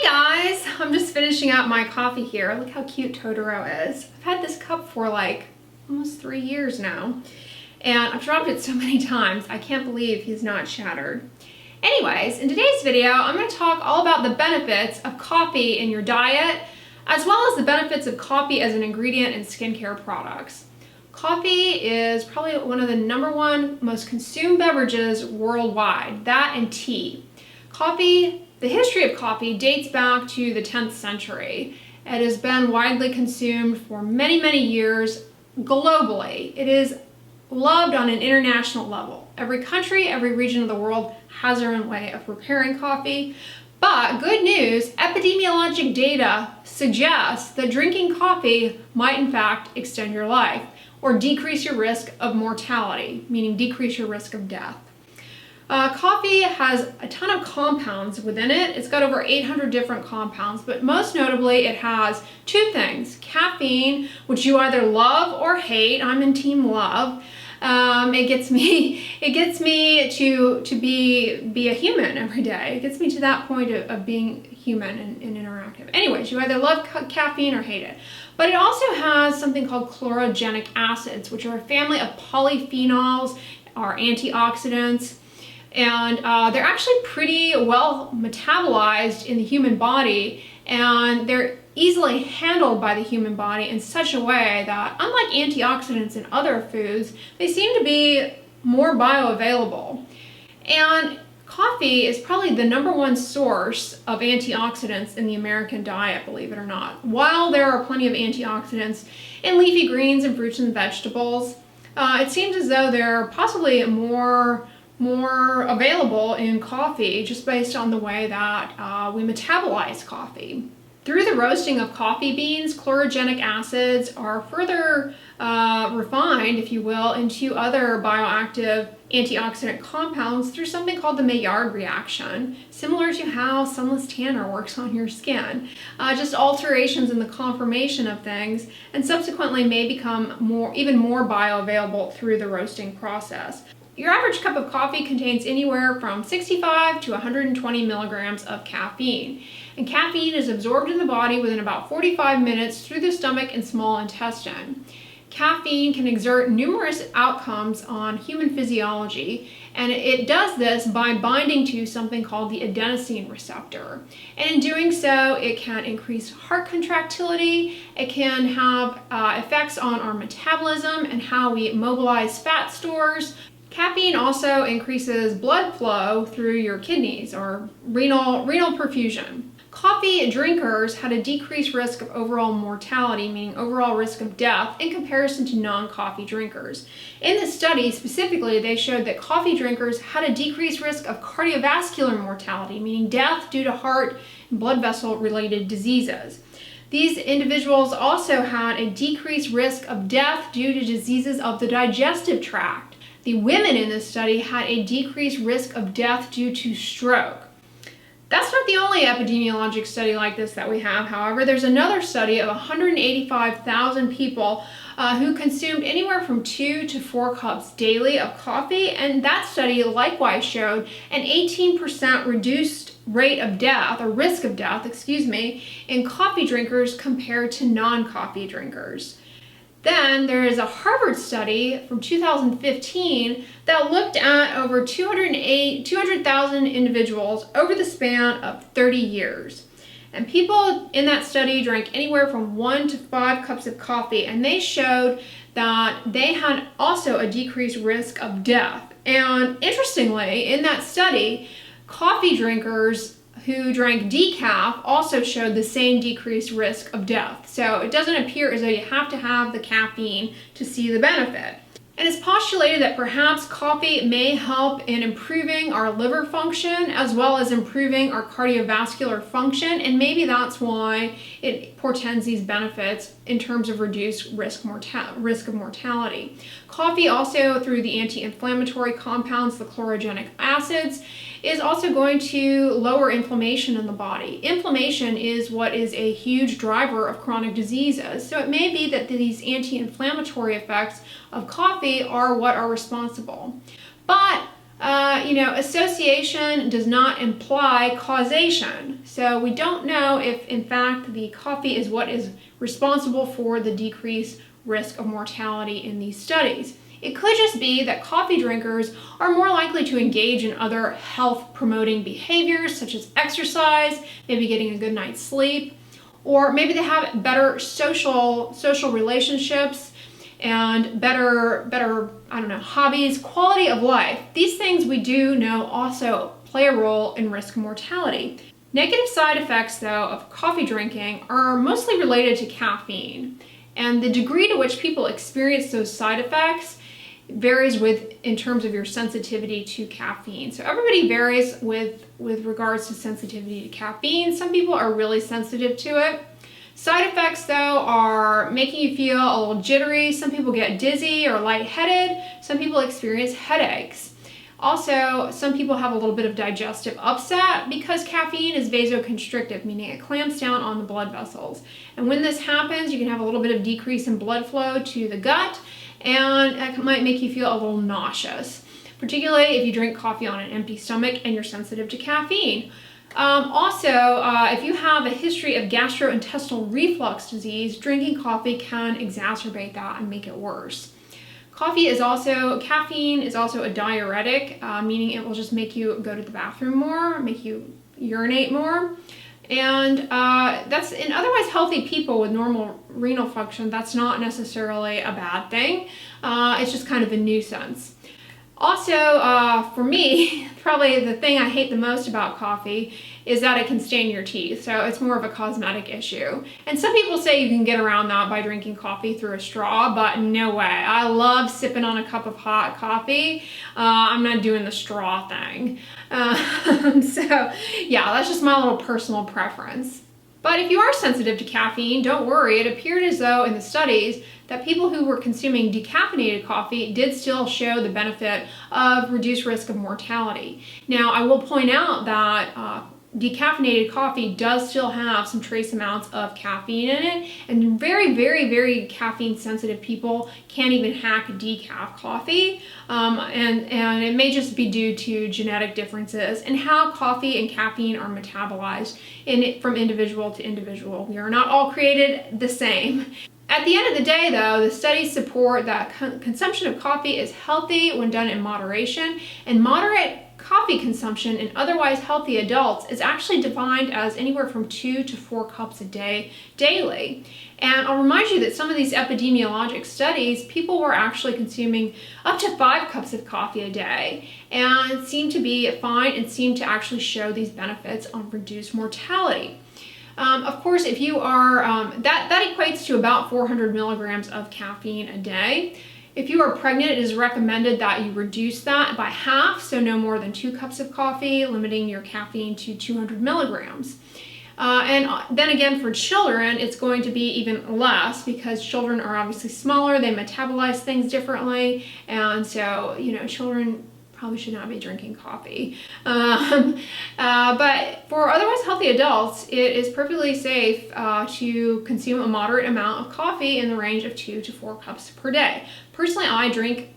Hi guys, I'm just finishing up my coffee here. Look how cute Totoro is. I've had this cup for like almost 3 years now, and I've dropped it so many times. I can't believe he's not shattered. Anyways, in today's video, I'm going to talk all about the benefits of coffee in your diet, as well as the benefits of coffee as an ingredient in skincare products. Coffee is probably one of the #1 most consumed beverages worldwide, that and tea. The history of coffee dates back to the 10th century. It has been widely consumed for many, many years globally. It is loved on an international level. Every country, every region of the world has their own way of preparing coffee. But good news, epidemiologic data suggests that drinking coffee might in fact extend your life or decrease your risk of mortality, meaning decrease your risk of death. Coffee has a ton of compounds within it. It's got over 800 different compounds, but most notably it has 2 things. Caffeine, which you either love or hate. I'm in team love. It gets me to be a human every day. It gets me to that point of being human and interactive. Anyways, you either love caffeine or hate it. But it also has something called chlorogenic acids, which are a family of polyphenols, are antioxidants. And they're actually pretty well metabolized in the human body, and they're easily handled by the human body in such a way that, unlike antioxidants in other foods, they seem to be more bioavailable. And coffee is probably the #1 source of antioxidants in the American diet, believe it or not. While there are plenty of antioxidants in leafy greens and fruits and vegetables, it seems as though they're possibly more available in coffee just based on the way that we metabolize coffee. Through the roasting of coffee beans, chlorogenic acids are further refined, if you will, into other bioactive antioxidant compounds through something called the Maillard reaction, similar to how sunless tanner works on your skin. Just alterations in the conformation of things, and subsequently may become even more bioavailable through the roasting process. Your average cup of coffee contains anywhere from 65 to 120 milligrams of caffeine. And caffeine is absorbed in the body within about 45 minutes through the stomach and small intestine. Caffeine can exert numerous outcomes on human physiology, and it does this by binding to something called the adenosine receptor. And in doing so, it can increase heart contractility, it can have effects on our metabolism and how we mobilize fat stores. Caffeine also increases blood flow through your kidneys or renal perfusion. Coffee drinkers had a decreased risk of overall mortality, meaning overall risk of death, in comparison to non-coffee drinkers. In this study specifically, they showed that coffee drinkers had a decreased risk of cardiovascular mortality, meaning death due to heart and blood vessel related diseases. These individuals also had a decreased risk of death due to diseases of the digestive tract. The women in this study had a decreased risk of death due to stroke. That's not the only epidemiologic study like this that we have, however. There's another study of 185,000 people who consumed anywhere from 2 to 4 cups daily of coffee, and that study likewise showed an 18% reduced rate of death, or risk of death, in coffee drinkers compared to non-coffee drinkers. Then there is a Harvard study from 2015 that looked at over 200,000 individuals over the span of 30 years. And people in that study drank anywhere from 1 to 5 cups of coffee, and they showed that they had also a decreased risk of death. And interestingly, in that study, coffee drinkers who drank decaf also showed the same decreased risk of death. So it doesn't appear as though you have to have the caffeine to see the benefit. And it's postulated that perhaps coffee may help in improving our liver function as well as improving our cardiovascular function, and maybe that's why it portends these benefits in terms of reduced risk of mortality. Coffee also, through the anti-inflammatory compounds, the chlorogenic acids, is also going to lower inflammation in the body. Inflammation is what is a huge driver of chronic diseases, so it may be that these anti-inflammatory effects of coffee are what are responsible. But Association does not imply causation. So we don't know if, in fact, the coffee is what is responsible for the decreased risk of mortality in these studies. It could just be that coffee drinkers are more likely to engage in other health-promoting behaviors, such as exercise, maybe getting a good night's sleep, or maybe they have better social relationships and better, hobbies, quality of life. These things we do know also play a role in risk of mortality. Negative side effects, though, of coffee drinking are mostly related to caffeine, and the degree to which people experience those side effects varies in terms of your sensitivity to caffeine. So everybody varies with regards to sensitivity to caffeine. Some people are really sensitive to it. Side effects, though, are making you feel a little jittery. Some people get dizzy or lightheaded. Some people experience headaches. Also, some people have a little bit of digestive upset because caffeine is vasoconstrictive, meaning it clamps down on the blood vessels. And when this happens, you can have a little bit of decrease in blood flow to the gut, and it might make you feel a little nauseous, particularly if you drink coffee on an empty stomach and you're sensitive to caffeine. If you have a history of gastrointestinal reflux disease, drinking coffee can exacerbate that and make it worse. Caffeine is also a diuretic, meaning it will just make you go to the bathroom more, make you urinate more. And that's in otherwise healthy people with normal renal function, that's not necessarily a bad thing. It's just kind of a nuisance. Also, for me, probably the thing I hate the most about coffee is that it can stain your teeth. So it's more of a cosmetic issue. And some people say you can get around that by drinking coffee through a straw, but no way. I love sipping on a cup of hot coffee. I'm not doing the straw thing. That's just my little personal preference. But if you are sensitive to caffeine, don't worry. It appeared as though in the studies that people who were consuming decaffeinated coffee did still show the benefit of reduced risk of mortality. Now, I will point out that decaffeinated coffee does still have some trace amounts of caffeine in it, and very, very, very caffeine sensitive people can't even hack decaf coffee, and it may just be due to genetic differences in how coffee and caffeine are metabolized from individual to individual. We are not all created the same. At the end of the day, though, the studies support that consumption of coffee is healthy when done in moderation, and moderate coffee consumption in otherwise healthy adults is actually defined as anywhere from 2 to 4 cups a day daily. And I'll remind you that some of these epidemiologic studies, people were actually consuming up to 5 cups of coffee a day and seemed to be fine and seemed to actually show these benefits on reduced mortality. Of course, if you are, that equates to about 400 milligrams of caffeine a day. If you are pregnant, it is recommended that you reduce that by half, so no more than 2 cups of coffee, limiting your caffeine to 200 milligrams. And then again, for children, it's going to be even less because children are obviously smaller, they metabolize things differently, and so, children probably should not be drinking coffee. But for otherwise healthy adults, it is perfectly safe to consume a moderate amount of coffee in the range of 2 to 4 cups per day. Personally, I drink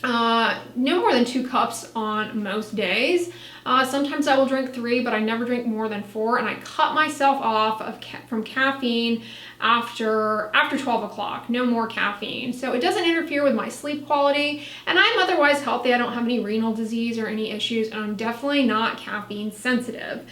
no more than 2 cups on most days. Sometimes I will drink 3, but I never drink more than 4, and I cut myself off from caffeine after 12 o'clock. No more caffeine. So it doesn't interfere with my sleep quality, and I'm otherwise healthy. I don't have any renal disease or any issues, and I'm definitely not caffeine sensitive.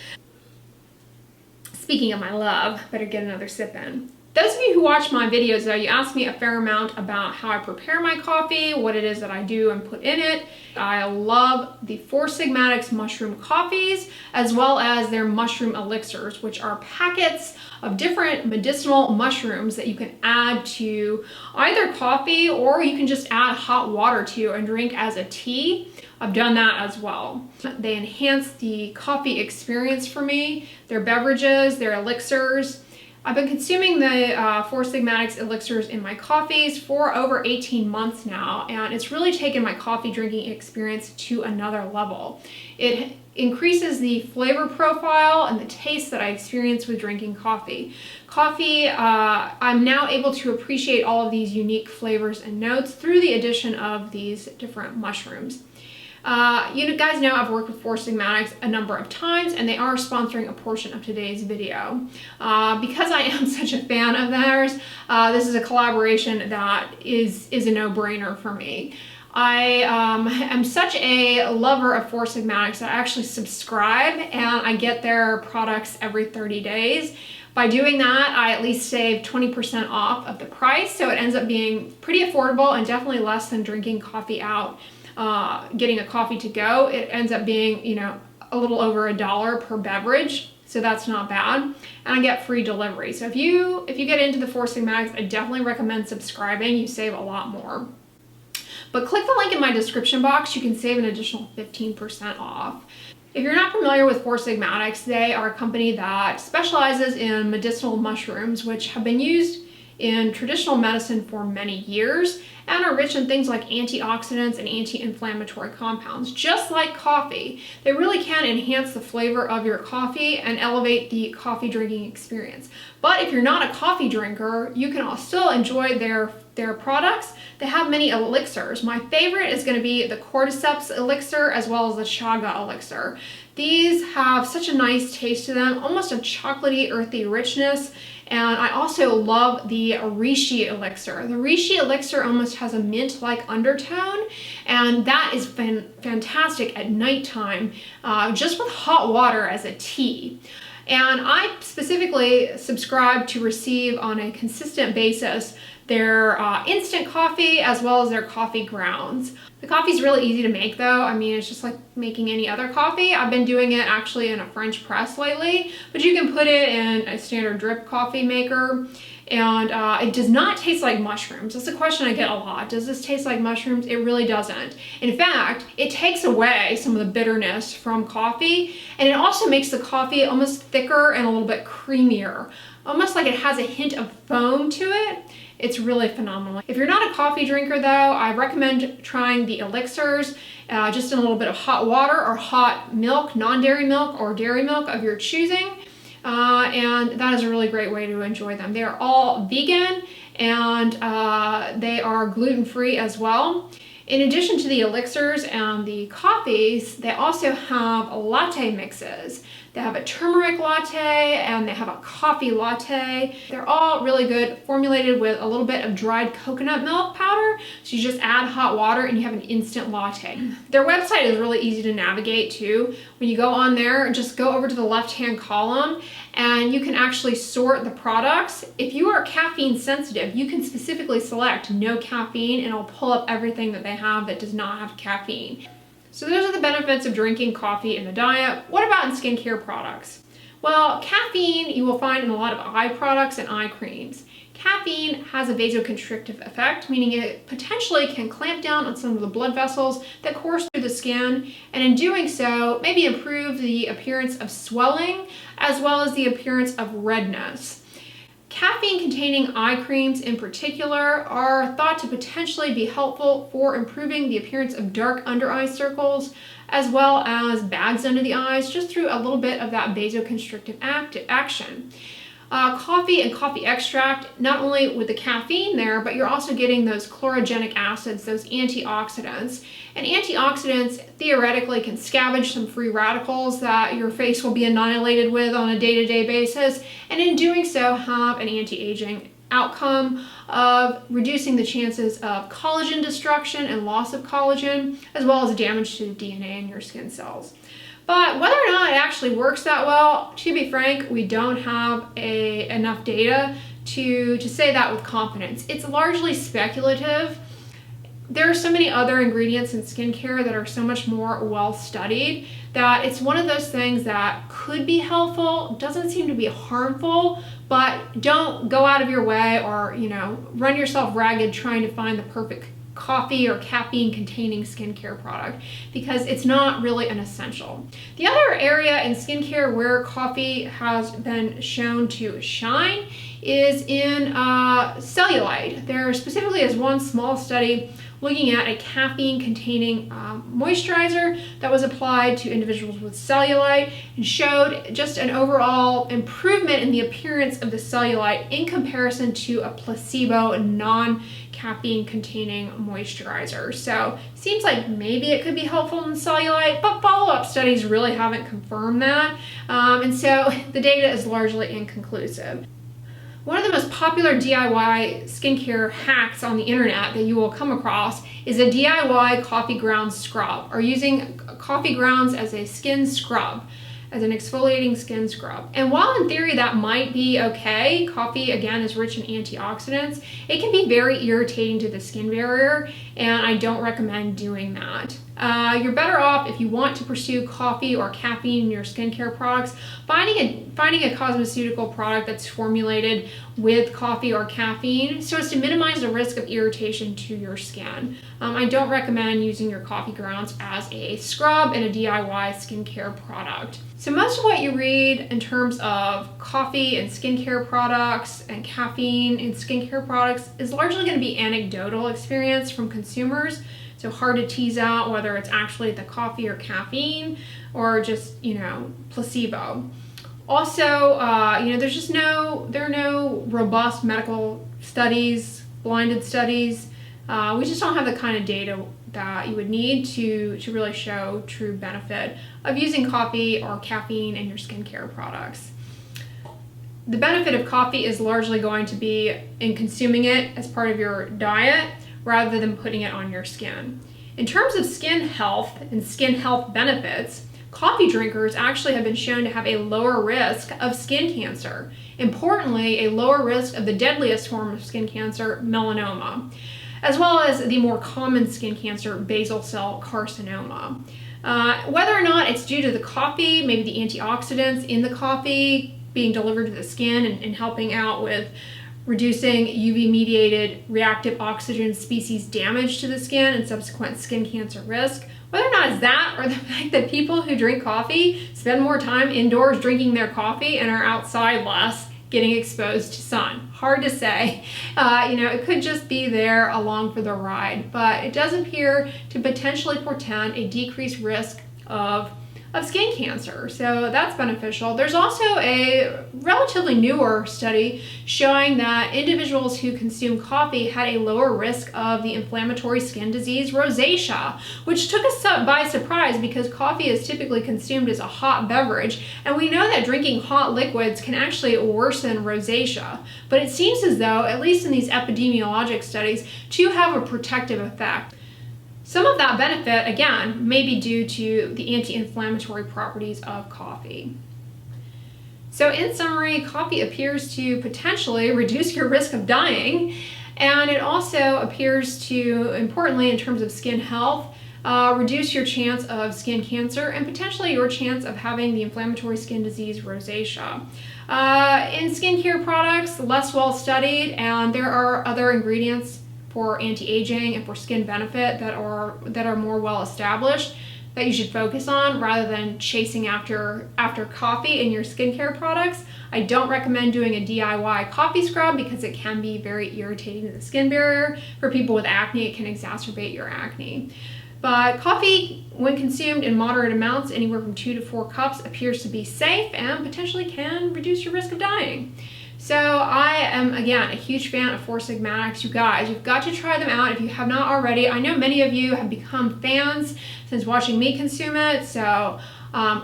Speaking of my love, better get another sip in. Those of you who watch my videos, though, you ask me a fair amount about how I prepare my coffee, what it is that I do and put in it. I love the Four Sigmatics mushroom coffees, as well as their mushroom elixirs, which are packets of different medicinal mushrooms that you can add to either coffee, or you can just add hot water to and drink as a tea. I've done that as well. They enhance the coffee experience for me. Their beverages, their elixirs. I've been consuming the Four Sigmatics elixirs in my coffees for over 18 months now, and it's really taken my coffee drinking experience to another level. It increases the flavor profile and the taste that I experience with drinking coffee. I'm now able to appreciate all of these unique flavors and notes through the addition of these different mushrooms. You guys know I've worked with Four Sigmatics a number of times, and they are sponsoring a portion of today's video. Because I am such a fan of theirs, this is a collaboration that is a no-brainer for me. I am such a lover of Four Sigmatics that I actually subscribe, and I get their products every 30 days. By doing that, I at least save 20% off of the price, so it ends up being pretty affordable and definitely less than drinking coffee out. Getting a coffee to go, it ends up being, you know, a little over $1 per beverage, so that's not bad. And I get free delivery. So if you get into the Four Sigmatics, I definitely recommend subscribing. You save a lot more. But click the link in my description box. You can save an additional 15% off. If you're not familiar with Four Sigmatics, they are a company that specializes in medicinal mushrooms, which have been used in traditional medicine for many years and are rich in things like antioxidants and anti-inflammatory compounds. Just like coffee, they really can enhance the flavor of your coffee and elevate the coffee drinking experience. But if you're not a coffee drinker, you can still enjoy their products. They have many elixirs. My favorite is going to be the cordyceps elixir as well as the chaga elixir. These have such a nice taste to them, almost a chocolatey, earthy richness. And I also love the reishi elixir. The reishi elixir almost has a mint-like undertone, and that is fantastic at nighttime, just with hot water as a tea. And I specifically subscribe to receive on a consistent basis their instant coffee as well as their coffee grounds. The coffee is really easy to make though. I mean, it's just like making any other coffee. I've been doing it actually in a French press lately, but you can put it in a standard drip coffee maker. And it does not taste like mushrooms. That's a question I get a lot. Does this taste like mushrooms? It really doesn't. In fact, it takes away some of the bitterness from coffee, and it also makes the coffee almost thicker and a little bit creamier. Almost like it has a hint of foam to it. It's really phenomenal. If you're not a coffee drinker though, I recommend trying the elixirs just in a little bit of hot water or hot milk, non-dairy milk or dairy milk of your choosing. And that is a really great way to enjoy them. They are all vegan and they are gluten-free as well. In addition to the elixirs and the coffees, they also have latte mixes. They have a turmeric latte and they have a coffee latte. They're all really good, formulated with a little bit of dried coconut milk powder. So you just add hot water and you have an instant latte. Their website is really easy to navigate too. When you go on there, just go over to the left-hand column and you can actually sort the products. If you are caffeine sensitive, you can specifically select no caffeine and it'll pull up everything that they have that does not have caffeine. So those are the benefits of drinking coffee in the diet. What about in skincare products? Well, caffeine you will find in a lot of eye products and eye creams. Caffeine has a vasoconstrictive effect, meaning it potentially can clamp down on some of the blood vessels that course through the skin, and in doing so, maybe improve the appearance of swelling as well as the appearance of redness. Caffeine-containing eye creams in particular are thought to potentially be helpful for improving the appearance of dark under eye circles as well as bags under the eyes, just through a little bit of that vasoconstrictive action. Coffee and coffee extract, not only with the caffeine there, but you're also getting those chlorogenic acids, those antioxidants. And antioxidants theoretically can scavenge some free radicals that your face will be annihilated with on a day-to-day basis, and in doing so have an anti-aging outcome of reducing the chances of collagen destruction and loss of collagen, as well as damage to the DNA in your skin cells. But whether or not it actually works that well, to be frank, we don't have enough data to say that with confidence. It's largely speculative. There are so many other ingredients in skincare that are so much more well studied that it's one of those things that could be helpful, doesn't seem to be harmful, but don't go out of your way or, run yourself ragged trying to find the perfect coffee or caffeine containing skincare product, because it's not really an essential. The other area in skincare where coffee has been shown to shine is in cellulite. There specifically is one small study looking at a caffeine-containing moisturizer that was applied to individuals with cellulite and showed just an overall improvement in the appearance of the cellulite in comparison to a placebo non-caffeine containing moisturizer. So seems like maybe it could be helpful in cellulite, but follow-up studies really haven't confirmed that. And so the data is largely inconclusive. One of the most popular DIY skincare hacks on the internet that you will come across is a DIY coffee grounds scrub, or using coffee grounds as a skin scrub, as an exfoliating skin scrub. And while in theory that might be okay, coffee again is rich in antioxidants, it can be very irritating to the skin barrier, and I don't recommend doing that. You're better off, if you want to pursue coffee or caffeine in your skincare products, finding a cosmeceutical product that's formulated with coffee or caffeine so as to minimize the risk of irritation to your skin. I don't recommend using your coffee grounds as a scrub in a DIY skincare product. So most of what you read in terms of coffee and skincare products and caffeine in skincare products is largely going to be anecdotal experience from consumers. So hard to tease out whether it's actually the coffee or caffeine or just, placebo. Also, there are no robust medical studies, blinded studies. We just don't have the kind of data that you would need to really show true benefit of using coffee or caffeine in your skincare products. The benefit of coffee is largely going to be in consuming it as part of your diet rather than putting it on your skin. In terms of skin health and skin health benefits, coffee drinkers actually have been shown to have a lower risk of skin cancer. Importantly, a lower risk of the deadliest form of skin cancer, melanoma, as well as the more common skin cancer, basal cell carcinoma. Whether or not it's due to the coffee, maybe the antioxidants in the coffee being delivered to the skin and helping out with reducing UV-mediated reactive oxygen species damage to the skin and subsequent skin cancer risk, whether or not it's that or the fact that people who drink coffee spend more time indoors drinking their coffee and are outside less, getting exposed to sun. Hard to say. It could just be there along for the ride, but it does appear to potentially portend a decreased risk of skin cancer, so that's beneficial. There's also a relatively newer study showing that individuals who consume coffee had a lower risk of the inflammatory skin disease rosacea, which took us by surprise because coffee is typically consumed as a hot beverage, and we know that drinking hot liquids can actually worsen rosacea, but it seems as though, at least in these epidemiologic studies, to have a protective effect. Some of that benefit, again, may be due to the anti-inflammatory properties of coffee. So in summary, coffee appears to potentially reduce your risk of dying, and it also appears to, importantly in terms of skin health, reduce your chance of skin cancer and potentially your chance of having the inflammatory skin disease rosacea. In skincare products, less well studied, and there are other ingredients for anti-aging and for skin benefit that are more well established that you should focus on rather than chasing after coffee in your skincare products. I don't recommend doing a DIY coffee scrub because it can be very irritating to the skin barrier. For people with acne, it can exacerbate your acne. But coffee, when consumed in moderate amounts, anywhere from 2 to 4 cups, appears to be safe and potentially can reduce your risk of dying. So I am, again, a huge fan of Four Sigmatics. You guys, you've got to try them out if you have not already. I know many of you have become fans since watching me consume it, so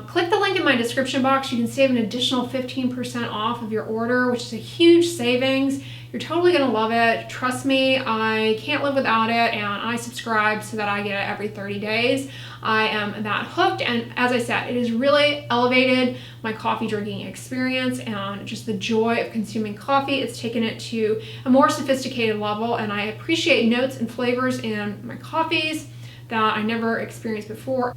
click the link in my description box. You can save an additional 15% off of your order, which is a huge savings. You're totally gonna love it. Trust me, I can't live without it, and I subscribe so that I get it every 30 days. I am that hooked, and as I said, it has really elevated my coffee drinking experience and just the joy of consuming coffee. It's taken it to a more sophisticated level, and I appreciate notes and flavors in my coffees that I never experienced before.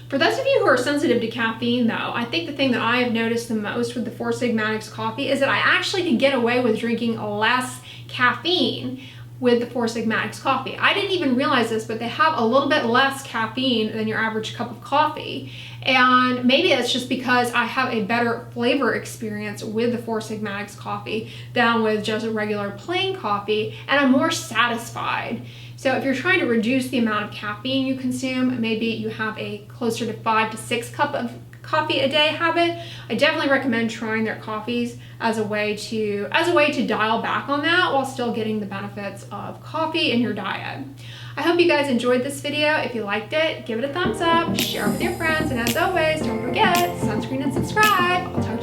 For those of you who are sensitive to caffeine, though, I think the thing that I have noticed the most with the Four Sigmatics coffee is that I actually can get away with drinking less caffeine with the Four Sigmatics coffee. I didn't even realize this, but they have a little bit less caffeine than your average cup of coffee. And maybe that's just because I have a better flavor experience with the Four Sigmatics coffee than with just a regular plain coffee, and I'm more satisfied. So if you're trying to reduce the amount of caffeine you consume, maybe you have a closer to 5 to 6 cup of coffee a day habit, I definitely recommend trying their coffees as a way to dial back on that while still getting the benefits of coffee in your diet. I hope you guys enjoyed this video. If you liked it, give it a thumbs up, share it with your friends, and as always, don't forget, sunscreen and subscribe. I'll talk